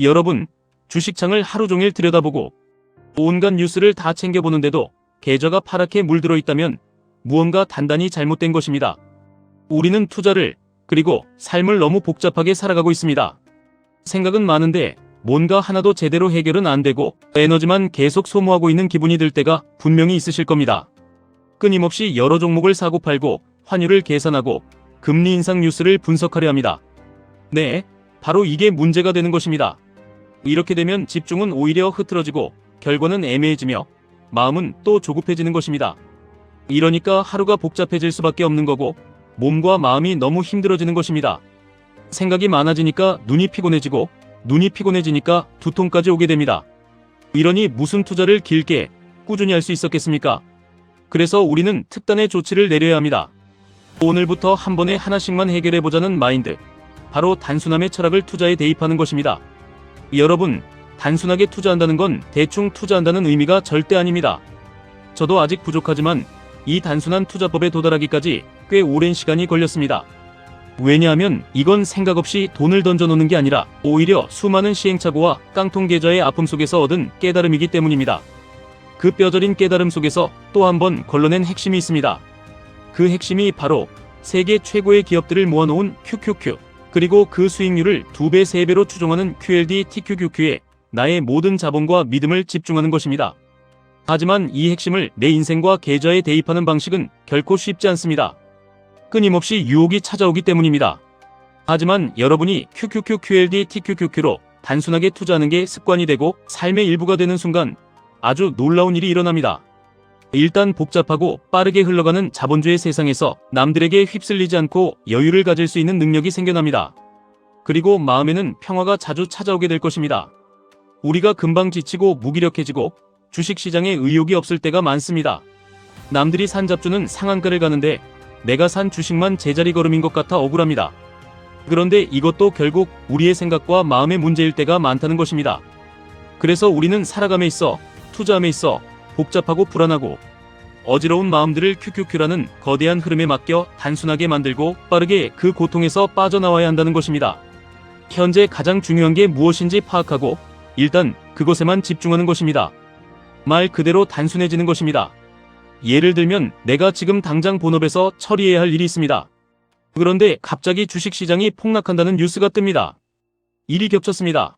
여러분, 주식창을 하루 종일 들여다보고 온갖 뉴스를 다 챙겨보는데도 계좌가 파랗게 물들어 있다면 무언가 단단히 잘못된 것입니다. 우리는 투자를, 그리고 삶을 너무 복잡하게 살아가고 있습니다. 생각은 많은데 뭔가 하나도 제대로 해결은 안 되고 에너지만 계속 소모하고 있는 기분이 들 때가 분명히 있으실 겁니다. 끊임없이 여러 종목을 사고 팔고 환율을 계산하고 금리 인상 뉴스를 분석하려 합니다. 네, 바로 이게 문제가 되는 것입니다. 이렇게 되면 집중은 오히려 흐트러지고 결과는 애매해지며 마음은 또 조급해지는 것입니다. 이러니까 하루가 복잡해질 수밖에 없는 거고 몸과 마음이 너무 힘들어지는 것입니다. 생각이 많아지니까 눈이 피곤해지고 눈이 피곤해지니까 두통까지 오게 됩니다. 이러니 무슨 투자를 길게 꾸준히 할 수 있었겠습니까? 그래서 우리는 특단의 조치를 내려야 합니다. 오늘부터 한 번에 하나씩만 해결해보자는 마인드, 바로 단순함의 철학을 투자에 대입하는 것입니다. 여러분, 단순하게 투자한다는 건 대충 투자한다는 의미가 절대 아닙니다. 저도 아직 부족하지만 이 단순한 투자법에 도달하기까지 꽤 오랜 시간이 걸렸습니다. 왜냐하면 이건 생각 없이 돈을 던져놓는 게 아니라 오히려 수많은 시행착오와 깡통 계좌의 아픔 속에서 얻은 깨달음이기 때문입니다. 그 뼈저린 깨달음 속에서 또 한 번 걸러낸 핵심이 있습니다. 그 핵심이 바로 세계 최고의 기업들을 모아놓은 QQQ, 그리고 그 수익률을 2배, 3배로 추종하는 QLD TQQQ에 나의 모든 자본과 믿음을 집중하는 것입니다. 하지만 이 핵심을 내 인생과 계좌에 대입하는 방식은 결코 쉽지 않습니다. 끊임없이 유혹이 찾아오기 때문입니다. 하지만 여러분이 QQQ, QLD, TQQQ로 단순하게 투자하는 게 습관이 되고 삶의 일부가 되는 순간 아주 놀라운 일이 일어납니다. 일단 복잡하고 빠르게 흘러가는 자본주의 세상에서 남들에게 휩쓸리지 않고 여유를 가질 수 있는 능력이 생겨납니다. 그리고 마음에는 평화가 자주 찾아오게 될 것입니다. 우리가 금방 지치고 무기력해지고 주식시장에 의욕이 없을 때가 많습니다. 남들이 산 잡주는 상한가를 가는데 내가 산 주식만 제자리 걸음인 것 같아 억울합니다. 그런데 이것도 결국 우리의 생각과 마음의 문제일 때가 많다는 것입니다. 그래서 우리는 살아감에 있어, 투자함에 있어 복잡하고 불안하고 어지러운 마음들을 QQQ라는 거대한 흐름에 맡겨 단순하게 만들고 빠르게 그 고통에서 빠져나와야 한다는 것입니다. 현재 가장 중요한 게 무엇인지 파악하고 일단 그것에만 집중하는 것입니다. 말 그대로 단순해지는 것입니다. 예를 들면 내가 지금 당장 본업에서 처리해야 할 일이 있습니다. 그런데 갑자기 주식시장이 폭락한다는 뉴스가 뜹니다. 일이 겹쳤습니다.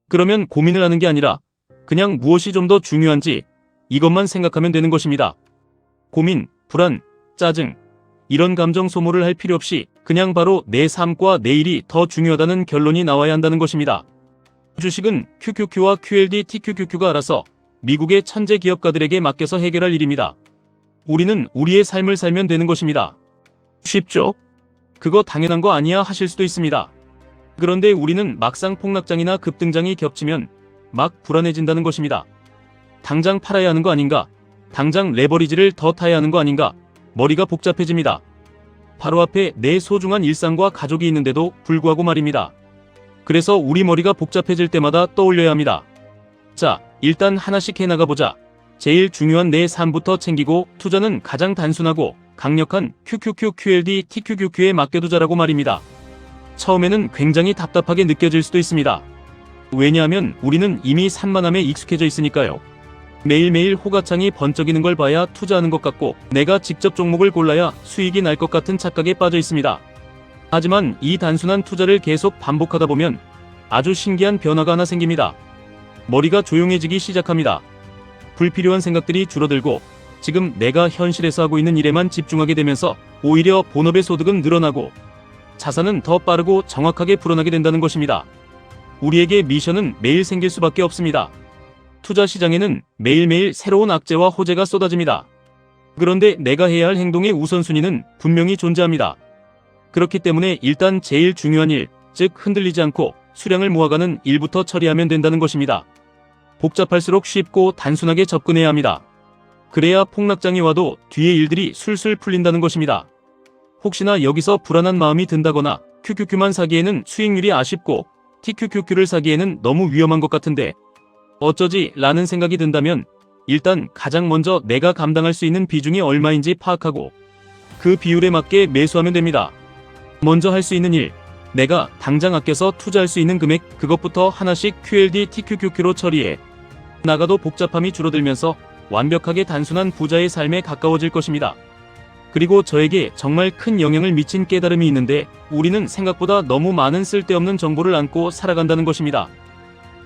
그러면 고민을 하는 게 아니라 그냥 무엇이 좀 더 중요한지 이것만 생각하면 되는 것입니다. 고민, 불안, 짜증, 이런 감정 소모를 할 필요 없이 그냥 바로 내 삶과 내 일이 더 중요하다는 결론이 나와야 한다는 것입니다. 주식은 QQQ와 QLD TQQQ가 알아서 미국의 천재 기업가들에게 맡겨서 해결할 일입니다. 우리는 우리의 삶을 살면 되는 것입니다. 쉽죠? 그거 당연한 거 아니야 하실 수도 있습니다. 그런데 우리는 막상 폭락장이나 급등장이 겹치면 막 불안해진다는 것입니다. 당장 팔아야 하는 거 아닌가? 당장 레버리지를 더 타야 하는 거 아닌가? 머리가 복잡해집니다. 바로 앞에 내 소중한 일상과 가족이 있는데도 불구하고 말입니다. 그래서 우리 머리가 복잡해질 때마다 떠올려야 합니다. 자, 일단 하나씩 해나가보자. 제일 중요한 내 삶부터 챙기고 투자는 가장 단순하고 강력한 QQQ, QLD, TQQQ에 맡겨두자라고 말입니다. 처음에는 굉장히 답답하게 느껴질 수도 있습니다. 왜냐하면 우리는 이미 산만함에 익숙해져 있으니까요. 매일매일 호가창이 번쩍이는 걸 봐야 투자하는 것 같고 내가 직접 종목을 골라야 수익이 날 것 같은 착각에 빠져 있습니다. 하지만 이 단순한 투자를 계속 반복하다 보면 아주 신기한 변화가 하나 생깁니다. 머리가 조용해지기 시작합니다. 불필요한 생각들이 줄어들고 지금 내가 현실에서 하고 있는 일에만 집중하게 되면서 오히려 본업의 소득은 늘어나고 자산은 더 빠르고 정확하게 불어나게 된다는 것입니다. 우리에게 미션은 매일 생길 수밖에 없습니다. 투자 시장에는 매일매일 새로운 악재와 호재가 쏟아집니다. 그런데 내가 해야 할 행동의 우선순위는 분명히 존재합니다. 그렇기 때문에 일단 제일 중요한 일, 즉 흔들리지 않고 수량을 모아가는 일부터 처리하면 된다는 것입니다. 복잡할수록 쉽고 단순하게 접근해야 합니다. 그래야 폭락장이 와도 뒤에 일들이 술술 풀린다는 것입니다. 혹시나 여기서 불안한 마음이 든다거나 QQQ만 사기에는 수익률이 아쉽고 TQQQ를 사기에는 너무 위험한 것 같은데 어쩌지? 라는 생각이 든다면 일단 가장 먼저 내가 감당할 수 있는 비중이 얼마인지 파악하고 그 비율에 맞게 매수하면 됩니다. 먼저 할 수 있는 일, 내가 당장 아껴서 투자할 수 있는 금액, 그것부터 하나씩 QLD, TQQQ로 처리해 나가도 복잡함이 줄어들면서 완벽하게 단순한 부자의 삶에 가까워질 것입니다. 그리고 저에게 정말 큰 영향을 미친 깨달음이 있는데, 우리는 생각보다 너무 많은 쓸데없는 정보를 안고 살아간다는 것입니다.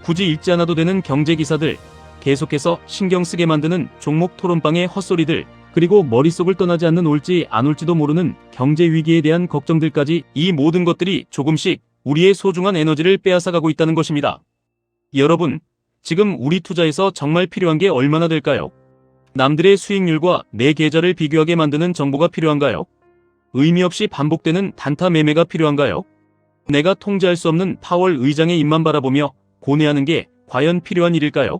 굳이 읽지 않아도 되는 경제 기사들, 계속해서 신경 쓰게 만드는 종목 토론방의 헛소리들, 그리고 머릿속을 떠나지 않는 올지 안 올지도 모르는 경제 위기에 대한 걱정들까지, 이 모든 것들이 조금씩 우리의 소중한 에너지를 빼앗아가고 있다는 것입니다. 여러분, 지금 우리 투자에서 정말 필요한 게 얼마나 될까요? 남들의 수익률과 내 계좌를 비교하게 만드는 정보가 필요한가요? 의미 없이 반복되는 단타 매매가 필요한가요? 내가 통제할 수 없는 파월 의장의 입만 바라보며 고뇌하는 게 과연 필요한 일일까요?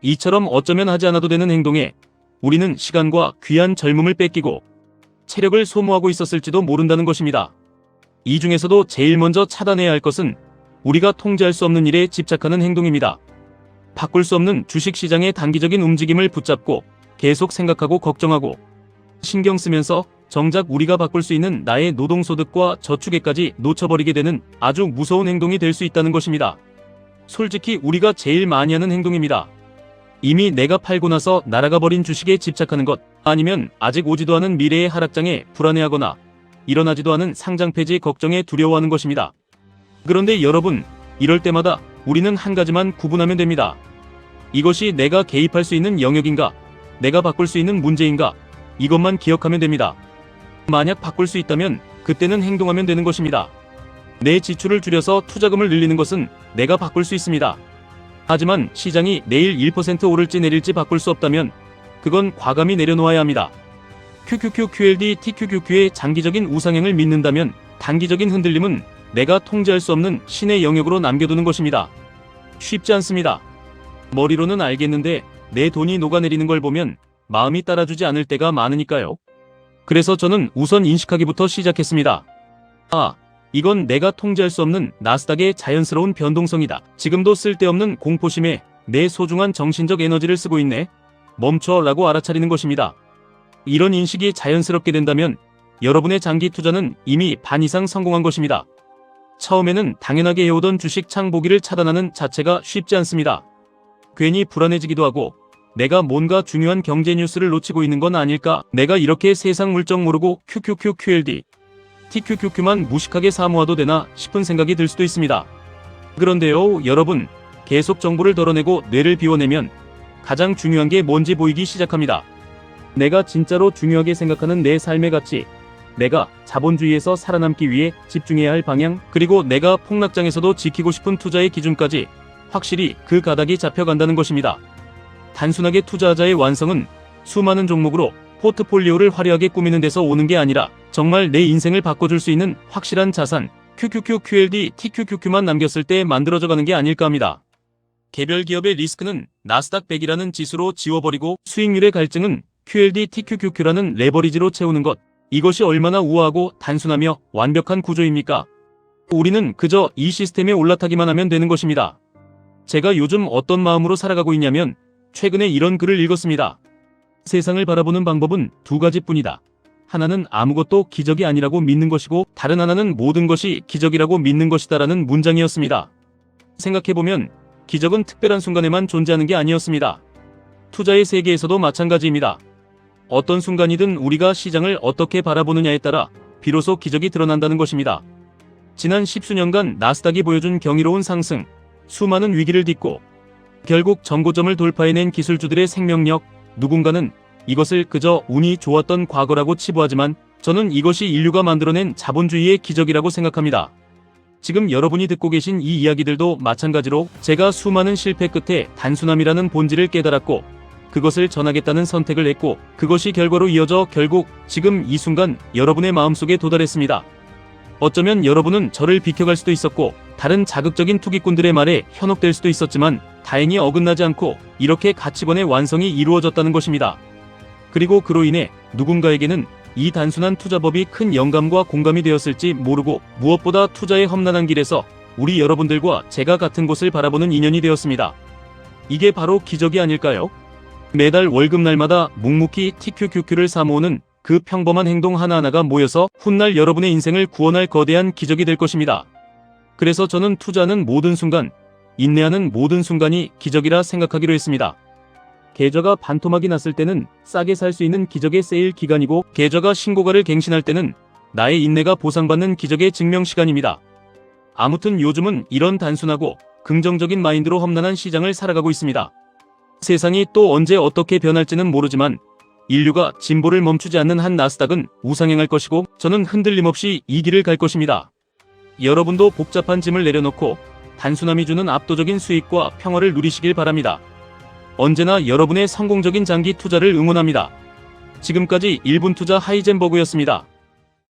이처럼 어쩌면 하지 않아도 되는 행동에 우리는 시간과 귀한 젊음을 뺏기고 체력을 소모하고 있었을지도 모른다는 것입니다. 이 중에서도 제일 먼저 차단해야 할 것은 우리가 통제할 수 없는 일에 집착하는 행동입니다. 바꿀 수 없는 주식시장의 단기적인 움직임을 붙잡고 계속 생각하고 걱정하고 신경 쓰면서 정작 우리가 바꿀 수 있는 나의 노동소득과 저축에까지 놓쳐버리게 되는 아주 무서운 행동이 될 수 있다는 것입니다. 솔직히 우리가 제일 많이 하는 행동입니다. 이미 내가 팔고 나서 날아가 버린 주식에 집착하는 것, 아니면 아직 오지도 않은 미래의 하락장에 불안해하거나 일어나지도 않은 상장 폐지 걱정에 두려워하는 것입니다. 그런데 여러분, 이럴 때마다 우리는 한 가지만 구분하면 됩니다. 이것이 내가 개입할 수 있는 영역인가, 내가 바꿀 수 있는 문제인가, 이것만 기억하면 됩니다. 만약 바꿀 수 있다면 그때는 행동하면 되는 것입니다. 내 지출을 줄여서 투자금을 늘리는 것은 내가 바꿀 수 있습니다. 하지만 시장이 내일 1% 오를지 내릴지 바꿀 수 없다면 그건 과감히 내려놓아야 합니다. QQQ, QLD, TQQQ의 장기적인 우상향을 믿는다면 단기적인 흔들림은 내가 통제할 수 없는 신의 영역으로 남겨두는 것입니다. 쉽지 않습니다. 머리로는 알겠는데 내 돈이 녹아내리는 걸 보면 마음이 따라주지 않을 때가 많으니까요. 그래서 저는 우선 인식하기부터 시작했습니다. 이건 내가 통제할 수 없는 나스닥의 자연스러운 변동성이다. 지금도 쓸데없는 공포심에 내 소중한 정신적 에너지를 쓰고 있네. 멈춰라고 알아차리는 것입니다. 이런 인식이 자연스럽게 된다면 여러분의 장기 투자는 이미 반 이상 성공한 것입니다. 처음에는 당연하게 해오던 주식 창보기를 차단하는 자체가 쉽지 않습니다. 괜히 불안해지기도 하고, 내가 뭔가 중요한 경제 뉴스를 놓치고 있는 건 아닐까? 내가 이렇게 세상 물정 모르고 QQQ, QLD, TQQQ만 무식하게 사모아도 되나 싶은 생각이 들 수도 있습니다. 그런데요, 여러분, 계속 정보를 덜어내고 뇌를 비워내면 가장 중요한 게 뭔지 보이기 시작합니다. 내가 진짜로 중요하게 생각하는 내 삶의 가치, 내가 자본주의에서 살아남기 위해 집중해야 할 방향, 그리고 내가 폭락장에서도 지키고 싶은 투자의 기준까지 확실히 그 가닥이 잡혀간다는 것입니다. 단순하게 투자자의 완성은 수많은 종목으로 포트폴리오를 화려하게 꾸미는 데서 오는 게 아니라 정말 내 인생을 바꿔줄 수 있는 확실한 자산, QQQ, QLD, TQQQ만 남겼을 때 만들어져 가는 게 아닐까 합니다. 개별 기업의 리스크는 나스닥 100이라는 지수로 지워버리고 수익률의 갈증은 QLD, TQQQ라는 레버리지로 채우는 것, 이것이 얼마나 우아하고 단순하며 완벽한 구조입니까? 우리는 그저 이 시스템에 올라타기만 하면 되는 것입니다. 제가 요즘 어떤 마음으로 살아가고 있냐면 최근에 이런 글을 읽었습니다. 세상을 바라보는 방법은 두 가지뿐이다. 하나는 아무것도 기적이 아니라고 믿는 것이고 다른 하나는 모든 것이 기적이라고 믿는 것이다라는 문장이었습니다. 생각해보면 기적은 특별한 순간에만 존재하는 게 아니었습니다. 투자의 세계에서도 마찬가지입니다. 어떤 순간이든 우리가 시장을 어떻게 바라보느냐에 따라 비로소 기적이 드러난다는 것입니다. 지난 10수년간 나스닥이 보여준 경이로운 상승, 수많은 위기를 딛고 결국 전고점을 돌파해낸 기술주들의 생명력, 누군가는 이것을 그저 운이 좋았던 과거라고 치부하지만 저는 이것이 인류가 만들어낸 자본주의의 기적이라고 생각합니다. 지금 여러분이 듣고 계신 이 이야기들도 마찬가지로 제가 수많은 실패 끝에 단순함이라는 본질을 깨달았고 그것을 전하겠다는 선택을 했고 그것이 결과로 이어져 결국 지금 이 순간 여러분의 마음속에 도달했습니다. 어쩌면 여러분은 저를 비켜갈 수도 있었고 다른 자극적인 투기꾼들의 말에 현혹될 수도 있었지만 다행히 어긋나지 않고 이렇게 가치관의 완성이 이루어졌다는 것입니다. 그리고 그로 인해 누군가에게는 이 단순한 투자법이 큰 영감과 공감이 되었을지 모르고 무엇보다 투자의 험난한 길에서 우리 여러분들과 제가 같은 곳을 바라보는 인연이 되었습니다. 이게 바로 기적이 아닐까요? 매달 월급날마다 묵묵히 TQQQ를 사모으는 그 평범한 행동 하나하나가 모여서 훗날 여러분의 인생을 구원할 거대한 기적이 될 것입니다. 그래서 저는 투자하는 모든 순간, 인내하는 모든 순간이 기적이라 생각하기로 했습니다. 계좌가 반토막이 났을 때는 싸게 살 수 있는 기적의 세일 기간이고, 계좌가 신고가를 갱신할 때는 나의 인내가 보상받는 기적의 증명 시간입니다. 아무튼 요즘은 이런 단순하고 긍정적인 마인드로 험난한 시장을 살아가고 있습니다. 세상이 또 언제 어떻게 변할지는 모르지만 인류가 진보를 멈추지 않는 한 나스닥은 우상향할 것이고, 저는 흔들림 없이 이 길을 갈 것입니다. 여러분도 복잡한 짐을 내려놓고 단순함이 주는 압도적인 수익과 평화를 누리시길 바랍니다. 언제나 여러분의 성공적인 장기 투자를 응원합니다. 지금까지 1분 투자 하이젠버그였습니다.